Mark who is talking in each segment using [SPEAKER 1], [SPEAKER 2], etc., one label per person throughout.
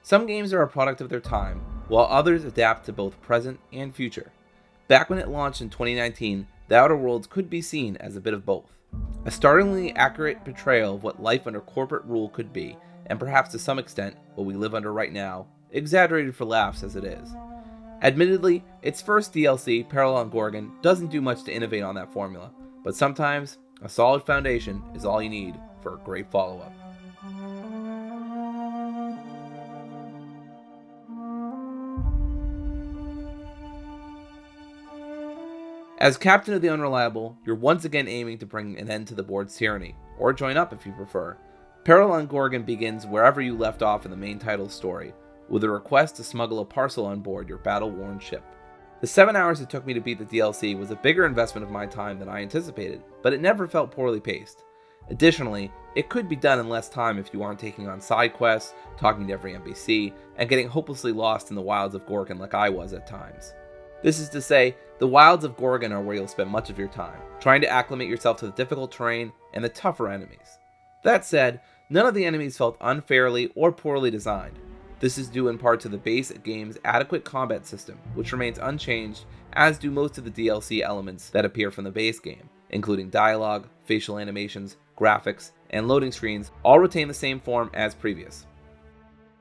[SPEAKER 1] Some games are a product of their time, while others adapt to both present and future. Back when it launched in 2019, The Outer Worlds could be seen as a bit of both. A startlingly accurate portrayal of what life under corporate rule could be, and perhaps to some extent, what we live under right now, exaggerated for laughs as it is. Admittedly, its first DLC, Peril on Gorgon, doesn't do much to innovate on that formula, but sometimes a solid foundation is all you need for a great follow-up. As Captain of the Unreliable, you're once again aiming to bring an end to the board's tyranny, or join up if you prefer. Peril on Gorgon begins wherever you left off in the main title's story, with a request to smuggle a parcel on board your battle-worn ship. The 7 hours it took me to beat the DLC was a bigger investment of my time than I anticipated, but it never felt poorly paced. Additionally, it could be done in less time if you aren't taking on side quests, talking to every NPC, and getting hopelessly lost in the wilds of Gorgon like I was at times. This is to say, the wilds of Gorgon are where you'll spend much of your time, trying to acclimate yourself to the difficult terrain and the tougher enemies. That said, none of the enemies felt unfairly or poorly designed. This is due in part to the base game's adequate combat system, which remains unchanged, as do most of the DLC elements that appear from the base game, including dialogue, facial animations, graphics, and loading screens, all retain the same form as previous.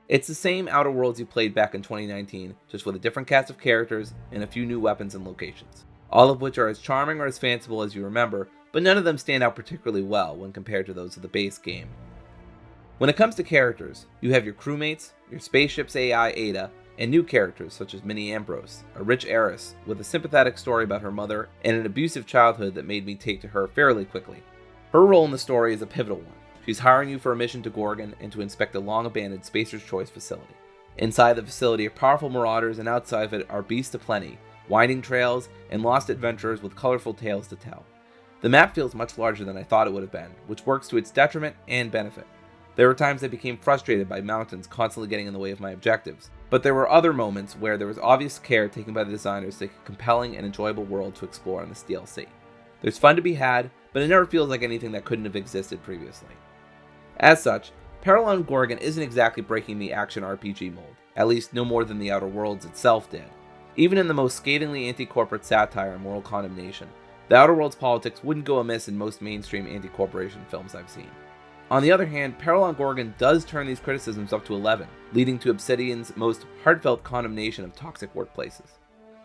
[SPEAKER 1] It's the same Outer Worlds you played back in 2019, just with a different cast of characters and a few new weapons and locations, all of which are as charming or as fanciful as you remember, but none of them stand out particularly well when compared to those of the base game. When it comes to characters, you have your crewmates, your spaceship's AI Ada, and new characters such as Minnie Ambrose, a rich heiress with a sympathetic story about her mother and an abusive childhood that made me take to her fairly quickly. Her role in the story is a pivotal one. She's hiring you for a mission to Gorgon and to inspect a long-abandoned Spacer's Choice facility. Inside the facility are powerful marauders, and outside of it are beasts aplenty, winding trails, and lost adventurers with colorful tales to tell. The map feels much larger than I thought it would have been, which works to its detriment and benefit. There were times I became frustrated by mountains constantly getting in the way of my objectives, but there were other moments where there was obvious care taken by the designers to make a compelling and enjoyable world to explore in this DLC. There's fun to be had, but it never feels like anything that couldn't have existed previously. As such, Peril on Gorgon isn't exactly breaking the action RPG mold, at least no more than The Outer Worlds itself did. Even in the most scathingly anti-corporate satire and moral condemnation, The Outer Worlds politics wouldn't go amiss in most mainstream anti-corporation films I've seen. On the other hand, Peril on Gorgon does turn these criticisms up to 11, leading to Obsidian's most heartfelt condemnation of toxic workplaces.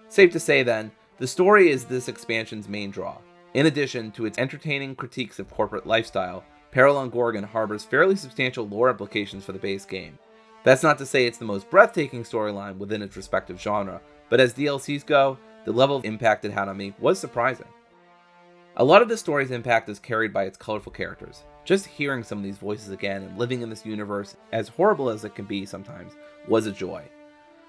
[SPEAKER 1] Safe to say then, the story is this expansion's main draw. In addition to its entertaining critiques of corporate lifestyle, Peril on Gorgon harbors fairly substantial lore implications for the base game. That's not to say it's the most breathtaking storyline within its respective genre, but as DLCs go, the level of impact it had on me was surprising. A lot of the story's impact is carried by its colorful characters. Just hearing some of these voices again and living in this universe, as horrible as it can be sometimes, was a joy.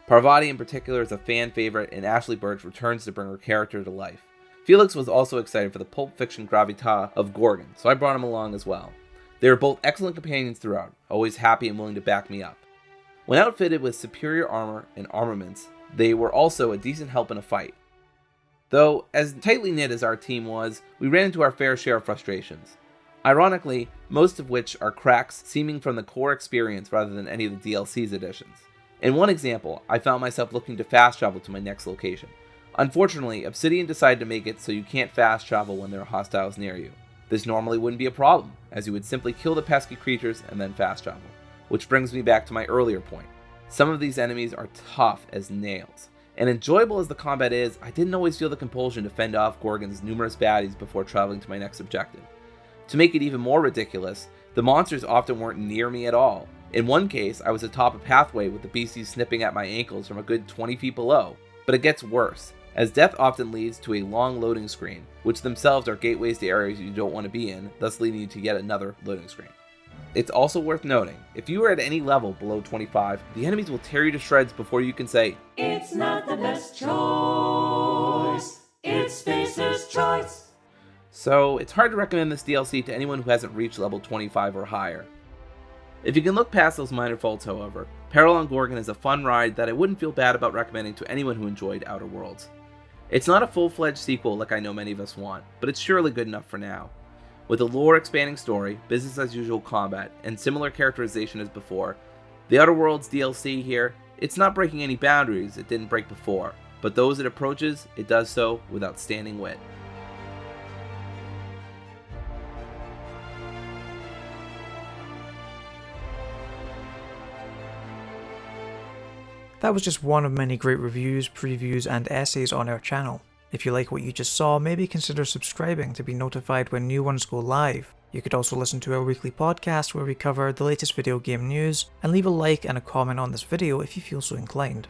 [SPEAKER 1] Parvati in particular is a fan favorite, and Ashley Birch returns to bring her character to life. Felix was also excited for the pulp fiction gravitas of Gorgon, so I brought him along as well. They were both excellent companions throughout, always happy and willing to back me up. When outfitted with superior armor and armaments, they were also a decent help in a fight. Though, as tightly knit as our team was, we ran into our fair share of frustrations. Ironically, most of which are cracks seeming from the core experience rather than any of the DLC's additions. In one example, I found myself looking to fast travel to my next location. Unfortunately, Obsidian decided to make it so you can't fast travel when there are hostiles near you. This normally wouldn't be a problem, as you would simply kill the pesky creatures and then fast travel. Which brings me back to my earlier point. Some of these enemies are tough as nails. And enjoyable as the combat is, I didn't always feel the compulsion to fend off Gorgon's numerous baddies before traveling to my next objective. To make it even more ridiculous, the monsters often weren't near me at all. In one case, I was atop a pathway with the beasties snipping at my ankles from a good 20 feet below. But it gets worse, as death often leads to a long loading screen, which themselves are gateways to areas you don't want to be in, thus leading you to yet another loading screen. It's also worth noting, if you are at any level below 25, the enemies will tear you to shreds before you can say,
[SPEAKER 2] "It's not the best choice, it's Spacer's Choice."
[SPEAKER 1] So it's hard to recommend this DLC to anyone who hasn't reached level 25 or higher. If you can look past those minor faults, however, Peril on Gorgon is a fun ride that I wouldn't feel bad about recommending to anyone who enjoyed Outer Worlds. It's not a full-fledged sequel like I know many of us want, but it's surely good enough for now. With a lore-expanding story, business-as-usual combat, and similar characterization as before, The Outer Worlds DLC here, it's not breaking any boundaries it didn't break before, but those it approaches, it does so with outstanding wit.
[SPEAKER 3] That was just one of many great reviews, previews, and essays on our channel. If you like what you just saw, maybe consider subscribing to be notified when new ones go live. You could also listen to our weekly podcast where we cover the latest video game news, and leave a like and a comment on this video if you feel so inclined.